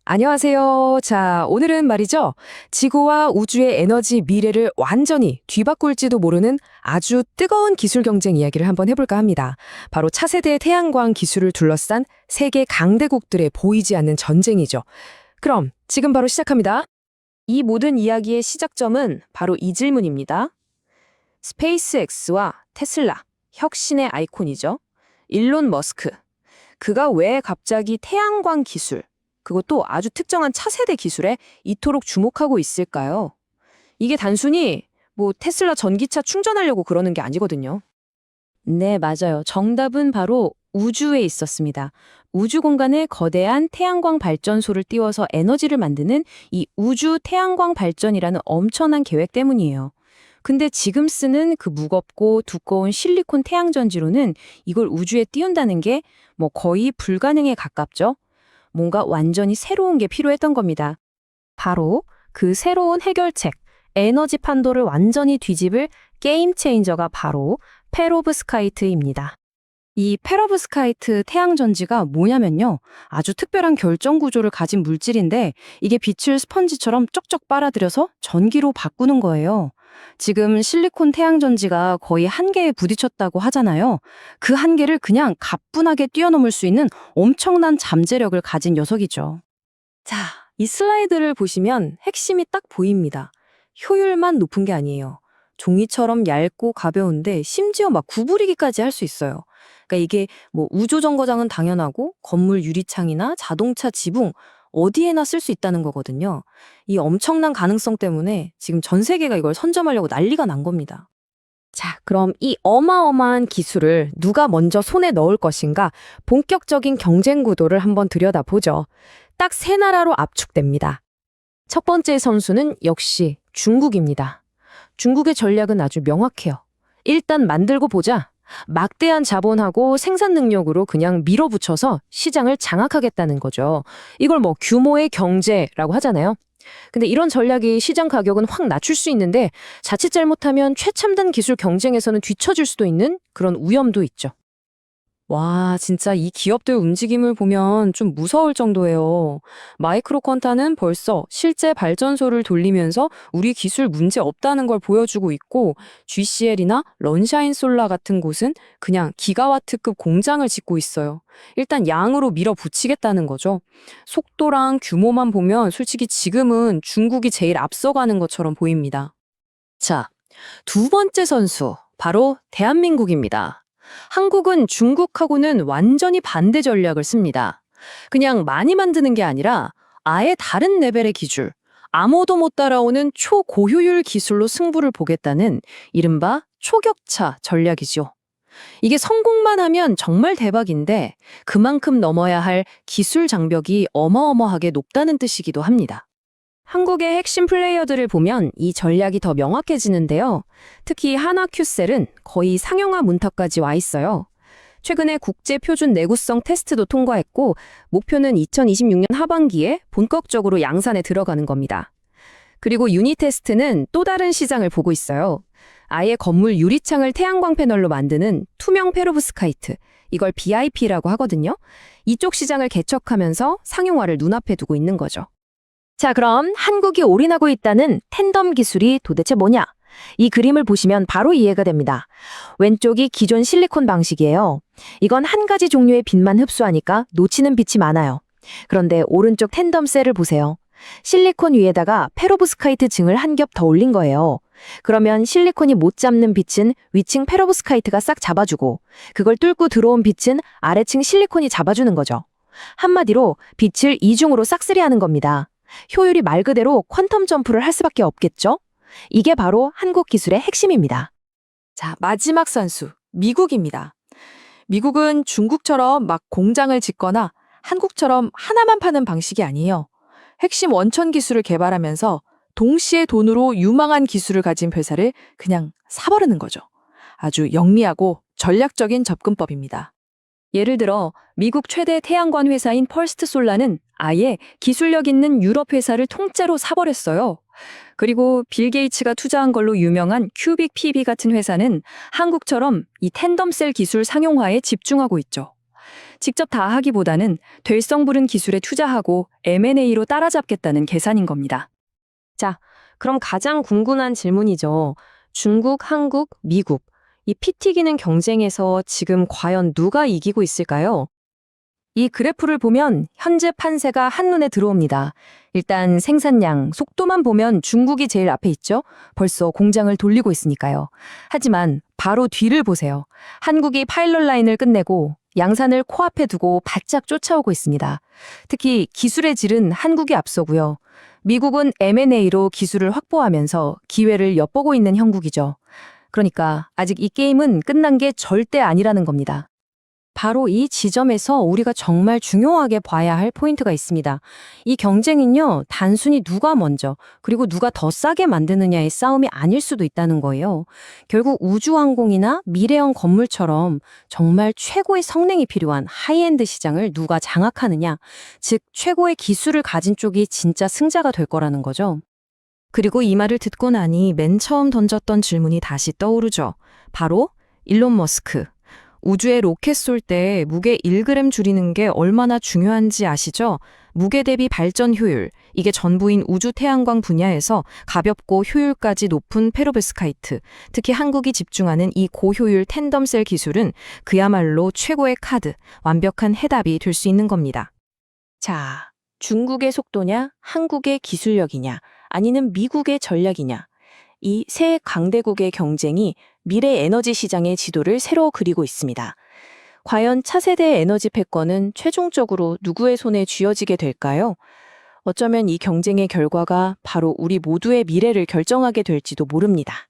안녕하세요. 자, 오늘은 말이죠. 지구와 우주의 에너지 미래를 완전히 뒤바꿀지도 모르는 아주 뜨거운 기술 경쟁 이야기를 한번 해볼까 합니다. 바로 차세대 태양광 기술을 둘러싼 세계 강대국들의 보이지 않는 전쟁이죠. 그럼 지금 바로 시작합니다. 이 모든 이야기의 시작점은 바로 이 질문입니다. 스페이스X와 테슬라, 혁신의 아이콘이죠. 일론 머스크. 그가 왜 갑자기 태양광 기술, 그것도 아주 특정한 차세대 기술에 이토록 주목하고 있을까요? 이게 단순히 테슬라 전기차 충전하려고 그러는 게 아니거든요. 네, 맞아요. 정답은 바로 우주에 있었습니다. 우주 공간에 거대한 태양광 발전소를 띄워서 에너지를 만드는 이 우주 태양광 발전이라는 엄청난 계획 때문이에요. 근데 지금 쓰는 그 무겁고 두꺼운 실리콘 태양전지로는 이걸 우주에 띄운다는 게 거의 불가능에 가깝죠. 뭔가 완전히 새로운 게 필요했던 겁니다. 바로 그 새로운 해결책, 에너지 판도를 완전히 뒤집을 게임 체인저가 바로 페로브스카이트입니다. 이 페로브스카이트 태양전지가 뭐냐면요. 아주 특별한 결정 구조를 가진 물질인데 이게 빛을 스펀지처럼 쪽쪽 빨아들여서 전기로 바꾸는 거예요. 지금 실리콘 태양전지가 거의 한계에 부딪혔다고 하잖아요. 그 한계를 그냥 가뿐하게 뛰어넘을 수 있는 엄청난 잠재력을 가진 녀석이죠. 자, 이 슬라이드를 보시면 핵심이 딱 보입니다. 효율만 높은 게 아니에요. 종이처럼 얇고 가벼운데 심지어 구부리기까지 할 수 있어요. 그러니까 이게 우주정거장은 당연하고 건물 유리창이나 자동차 지붕 어디에나 쓸 수 있다는 거거든요. 이 엄청난 가능성 때문에 지금 전 세계가 이걸 선점하려고 난리가 난 겁니다. 자, 그럼 이 어마어마한 기술을 누가 먼저 손에 넣을 것인가 본격적인 경쟁 구도를 한번 들여다보죠. 딱 세 나라로 압축됩니다. 첫 번째 선수는 역시 중국입니다. 중국의 전략은 아주 명확해요. 일단 만들고 보자. 막대한 자본하고 생산 능력으로 그냥 밀어붙여서 시장을 장악하겠다는 거죠. 이걸 규모의 경제라고 하잖아요. 근데 이런 전략이 시장 가격은 확 낮출 수 있는데 자칫 잘못하면 최첨단 기술 경쟁에서는 뒤처질 수도 있는 그런 위험도 있죠. 와, 진짜 이 기업들 움직임을 보면 좀 무서울 정도예요. 마이크로 퀀타는 벌써 실제 발전소를 돌리면서 우리 기술 문제 없다는 걸 보여주고 있고, GCL이나 런샤인 솔라 같은 곳은 그냥 기가와트급 공장을 짓고 있어요. 일단 양으로 밀어붙이겠다는 거죠. 속도랑 규모만 보면 솔직히 지금은 중국이 제일 앞서가는 것처럼 보입니다. 자, 두 번째 선수, 바로 대한민국입니다. 한국은 중국하고는 완전히 반대 전략을 씁니다. 그냥 많이 만드는 게 아니라 아예 다른 레벨의 기술, 아무도 못 따라오는 초고효율 기술로 승부를 보겠다는 이른바 초격차 전략이죠. 이게 성공만 하면 정말 대박인데 그만큼 넘어야 할 기술 장벽이 어마어마하게 높다는 뜻이기도 합니다. 한국의 핵심 플레이어들을 보면 이 전략이 더 명확해지는데요. 특히 하나큐셀은 거의 상용화 문턱까지 와 있어요. 최근에 국제표준 내구성 테스트도 통과했고 목표는 2026년 하반기에 본격적으로 양산에 들어가는 겁니다. 그리고 유니테스트는 또 다른 시장을 보고 있어요. 아예 건물 유리창을 태양광 패널로 만드는 투명 페로브스카이트, 이걸 BIP라고 하거든요. 이쪽 시장을 개척하면서 상용화를 눈앞에 두고 있는 거죠. 자, 그럼 한국이 올인하고 있다는 텐덤 기술이 도대체 뭐냐? 이 그림을 보시면 바로 이해가 됩니다. 왼쪽이 기존 실리콘 방식이에요. 이건 한 가지 종류의 빛만 흡수하니까 놓치는 빛이 많아요. 그런데 오른쪽 텐덤 셀을 보세요. 실리콘 위에다가 페로브스카이트 층을 한 겹 더 올린 거예요. 그러면 실리콘이 못 잡는 빛은 위층 페로브스카이트가 싹 잡아주고 그걸 뚫고 들어온 빛은 아래층 실리콘이 잡아주는 거죠. 한마디로 빛을 이중으로 싹쓸이하는 겁니다. 효율이 말 그대로 퀀텀 점프를 할 수밖에 없겠죠? 이게 바로 한국 기술의 핵심입니다. 자, 마지막 선수, 미국입니다. 미국은 중국처럼 공장을 짓거나 한국처럼 하나만 파는 방식이 아니에요. 핵심 원천 기술을 개발하면서 동시에 돈으로 유망한 기술을 가진 회사를 그냥 사버리는 거죠. 아주 영리하고 전략적인 접근법입니다. 예를 들어 미국 최대 태양광 회사인 펄스트 솔라는 아예 기술력 있는 유럽 회사를 통째로 사버렸어요. 그리고 빌 게이츠가 투자한 걸로 유명한 큐빅 PB 같은 회사는 한국처럼 이 텐덤셀 기술 상용화에 집중하고 있죠. 직접 다 하기보다는 될성 부른 기술에 투자하고 M&A로 따라잡겠다는 계산인 겁니다. 자, 그럼 가장 궁금한 질문이죠. 중국, 한국, 미국. 이 피 튀기는 경쟁에서 지금 과연 누가 이기고 있을까요? 이 그래프를 보면 현재 판세가 한눈에 들어옵니다. 일단 생산량, 속도만 보면 중국이 제일 앞에 있죠? 벌써 공장을 돌리고 있으니까요. 하지만 바로 뒤를 보세요. 한국이 파일럿 라인을 끝내고 양산을 코앞에 두고 바짝 쫓아오고 있습니다. 특히 기술의 질은 한국이 앞서고요. 미국은 M&A로 기술을 확보하면서 기회를 엿보고 있는 형국이죠. 그러니까 아직 이 게임은 끝난 게 절대 아니라는 겁니다. 바로 이 지점에서 우리가 정말 중요하게 봐야 할 포인트가 있습니다. 이 경쟁은요, 단순히 누가 먼저, 그리고 누가 더 싸게 만드느냐의 싸움이 아닐 수도 있다는 거예요. 결국 우주항공이나 미래형 건물처럼 정말 최고의 성능이 필요한 하이엔드 시장을 누가 장악하느냐, 즉 최고의 기술을 가진 쪽이 진짜 승자가 될 거라는 거죠. 그리고 이 말을 듣고 나니 맨 처음 던졌던 질문이 다시 떠오르죠. 바로 일론 머스크. 우주에 로켓 쏠 때 무게 1g 줄이는 게 얼마나 중요한지 아시죠? 무게 대비 발전 효율, 이게 전부인 우주 태양광 분야에서 가볍고 효율까지 높은 페로브스카이트, 특히 한국이 집중하는 이 고효율 텐덤셀 기술은 그야말로 최고의 카드, 완벽한 해답이 될 수 있는 겁니다. 자, 중국의 속도냐, 한국의 기술력이냐, 아니면 미국의 전략이냐. 이 세 강대국의 경쟁이 미래 에너지 시장의 지도를 새로 그리고 있습니다. 과연 차세대 에너지 패권은 최종적으로 누구의 손에 쥐어지게 될까요? 어쩌면 이 경쟁의 결과가 바로 우리 모두의 미래를 결정하게 될지도 모릅니다.